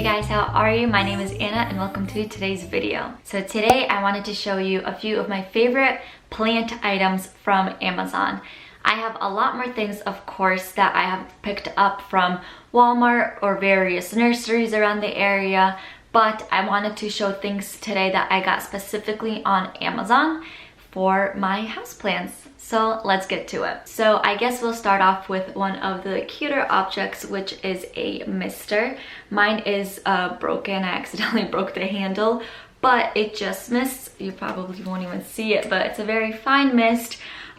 Hey guys, how are you? My name is Anna and welcome to today's video. So today I wanted to show you a few of my favorite plant items from Amazon. I have a lot more things, of course, that I have picked up from Walmart or various nurseries around the area, but I wanted to show things today that I got specifically on Amazon for my houseplants. So let's get to it. So I guess we'll start off with one of the cuter objects, which is a mister. Mine is broken. I accidentally broke the handle, but it just mists. You probably won't even see it, but it's a very fine mist.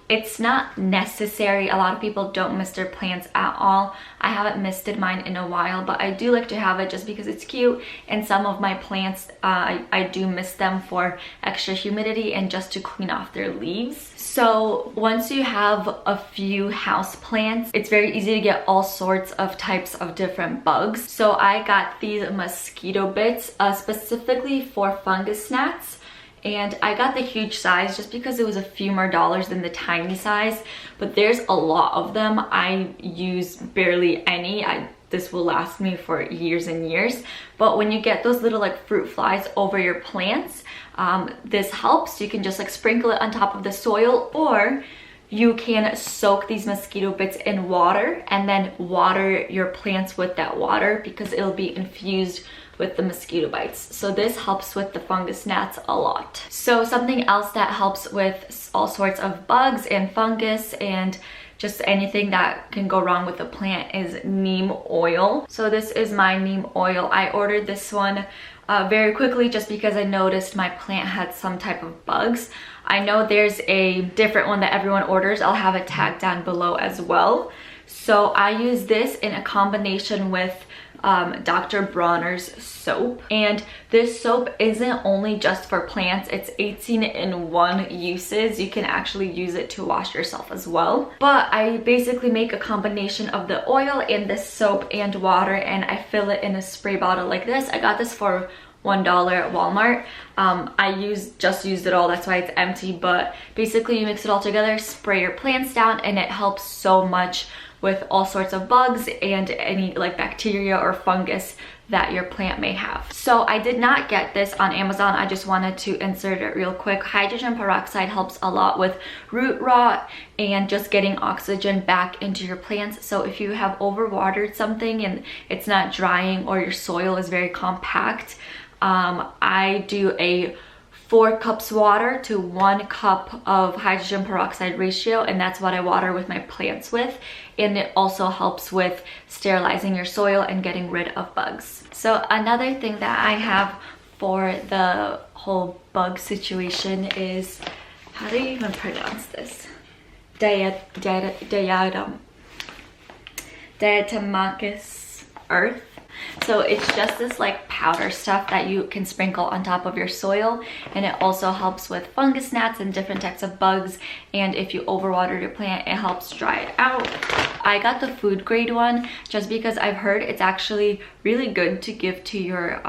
It's not necessary. A lot of people don't mist their plants at all. I haven't misted mine in a while, but I do like to have it just because it's cute. And some of my plants, I do mist them for extra humidity and just to clean off their leaves. So once you have a few house plants, it's very easy to get all sorts of types of different bugs. So I got these mosquito bits specifically for fungus gnats. And I got the huge size just because it was a few more dollars than the tiny size, but there's a lot of them. I use barely any. This will last me for years and years. But when you get those little like fruit flies over your plants, this helps. You can just like sprinkle it on top of the soil, or you can soak these mosquito bits in water and then water your plants with that water because it'll be infused with the mosquito bites. So this helps with the fungus gnats a lot. So something else that helps with all sorts of bugs and fungus and just anything that can go wrong with the plant is neem oil. So this is my neem oil. I ordered this one very quickly just because I noticed my plant had some type of bugs. I know there's a different one that everyone orders. I'll have it tagged down below as well. So I use this in a combination with Dr. Bronner's soap, and this soap isn't only just for plants. It's 18-in-1 uses. You can actually use it to wash yourself as well, but I basically make a combination of the oil and the soap and water, and I fill it in a spray bottle like this. I got this for $1 at Walmart. I just used it all, that's why it's empty, but basically you mix it all together, spray your plants down, and it helps so much with all sorts of bugs and any like bacteria or fungus that your plant may have. So I did not get this on Amazon. I just wanted to insert it real quick. Hydrogen peroxide helps a lot with root rot and just getting oxygen back into your plants. So if you have overwatered something and it's not drying or your soil is very compact, I do a 4 cups water to 1 cup of hydrogen peroxide ratio, and that's what I water with my plants with. And it also helps with sterilizing your soil and getting rid of bugs. So another thing that I have for the whole bug situation is, how do you even pronounce this? Diatomacus earth. So it's just this like powder stuff that you can sprinkle on top of your soil, and it also helps with fungus gnats and different types of bugs, and if you overwater your plant, it helps dry it out. I got the food grade one just because I've heard it's actually really good to give to your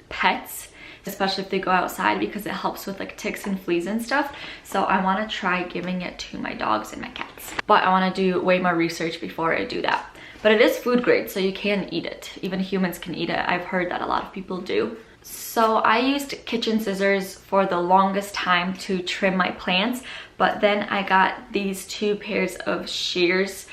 pets, especially if they go outside, because it helps with like ticks and fleas and stuff. So I want to try giving it to my dogs and my cats, but I want to do way more research before I do that. But it is food grade, so you can eat it. Even humans can eat it. I've heard that a lot of people do. So I used kitchen scissors for the longest time to trim my plants, but then I got these 2 pairs of shears.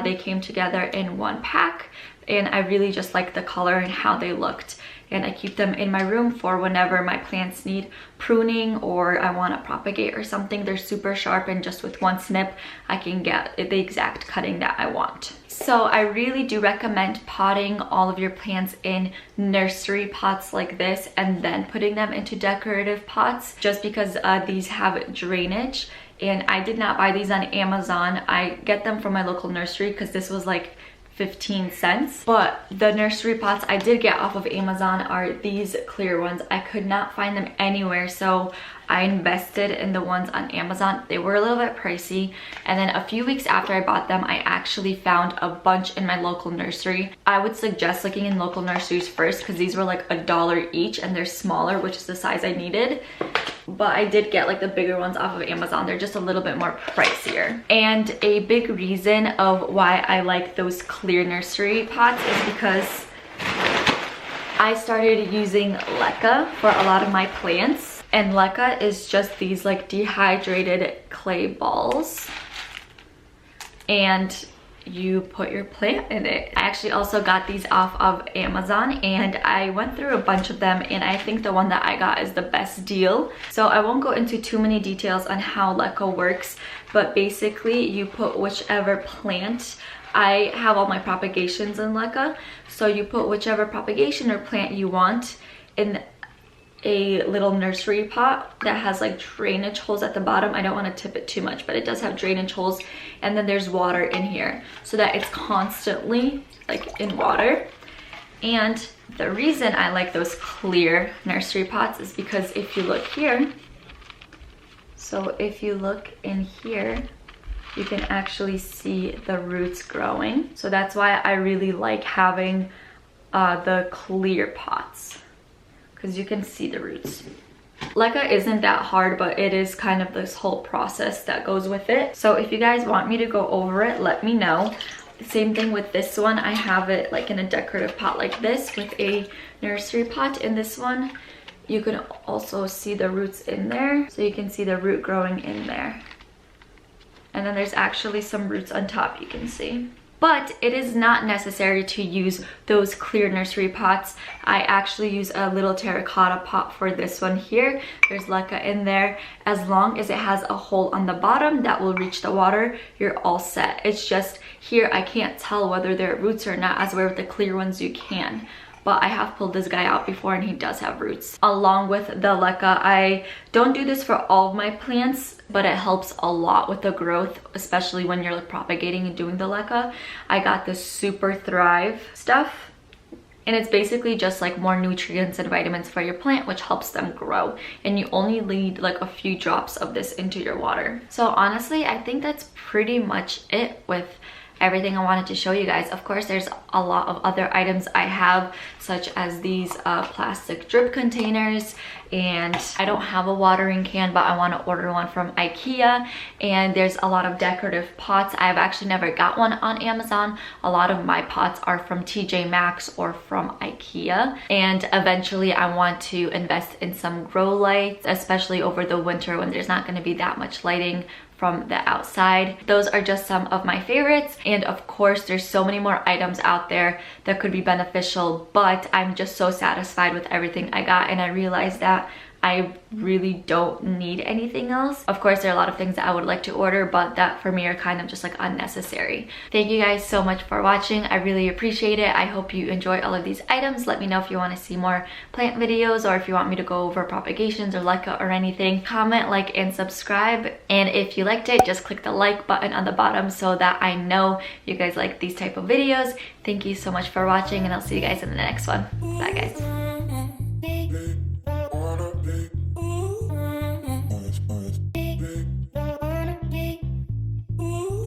They came together in one pack, and I really just liked the color and how they looked. And I keep them in my room for whenever my plants need pruning or I want to propagate or something. They're super sharp, and just with one snip, I can get the exact cutting that I want. So I really do recommend potting all of your plants in nursery pots like this and then putting them into decorative pots, just because these have drainage. And I did not buy these on Amazon. I get them from my local nursery because this was like 15 cents. But the nursery pots I did get off of Amazon are these clear ones. I could not find them anywhere, so I invested in the ones on Amazon. They were a little bit pricey, and then a few weeks after I bought them, I actually found a bunch in my local nursery. I would suggest looking in local nurseries first because these were like $1 each, and they're smaller, which is the size I needed. But I did get like the bigger ones off of Amazon. They're just a little bit more pricier. And a big reason of why I like those clear nursery pots is because I started using leca for a lot of my plants. And leca is just these like dehydrated clay balls. And you put your plant in it. I actually also got these off of Amazon, and I went through a bunch of them, and I think the one that I got is the best deal. So I won't go into too many details on how leca works, but basically you put whichever plant. I have all my propagations in leca, so you put whichever propagation or plant you want in a little nursery pot that has like drainage holes at the bottom. I don't want to tip it too much, but it does have drainage holes, and then there's water in here so that it's constantly like in water. And the reason I like those clear nursery pots is because if you look here, so if you look in here, you can actually see the roots growing. So that's why I really like having the clear pots, because you can see the roots. Leca isn't that hard, but it is kind of this whole process that goes with it. So if you guys want me to go over it, let me know. Same thing with this one. I have it like in a decorative pot like this with a nursery pot. In this one, you can also see the roots in there. So you can see the root growing in there. And then there's actually some roots on top you can see. But it is not necessary to use those clear nursery pots. I actually use a little terracotta pot for this one here. There's leca in there. As long as it has a hole on the bottom that will reach the water, you're all set. It's just here I can't tell whether there are roots or not, as where with the clear ones you can. But I have pulled this guy out before, and he does have roots. Along with the leca, I don't do this for all of my plants, but it helps a lot with the growth, especially when you're like propagating and doing the leca. I got this Super Thrive stuff, and it's basically just like more nutrients and vitamins for your plant, which helps them grow. And you only need like a few drops of this into your water. So honestly, I think that's pretty much it with everything I wanted to show you guys. Of course, there's a lot of other items I have, such as these plastic drip containers, and I don't have a watering can, but I want to order one from IKEA. And there's a lot of decorative pots. I've actually never got one on Amazon. A lot of my pots are from TJ Maxx or from IKEA, and eventually I want to invest in some grow lights, especially over the winter when there's not going to be that much lighting from the outside. Those are just some of my favorites, and of course there's so many more items out there that could be beneficial, but I'm just so satisfied with everything I got, and I realized that I really don't need anything else. Of course, there are a lot of things that I would like to order, but that for me are kind of just like unnecessary. Thank you guys so much for watching. I really appreciate it. I hope you enjoy all of these items. Let me know if you want to see more plant videos, or if you want me to go over propagations or leca or anything. Comment, like, and subscribe. And if you liked it, just click the like button on the bottom so that I know you guys like these type of videos. Thank you so much for watching, and I'll see you guys in the next one. Bye guys.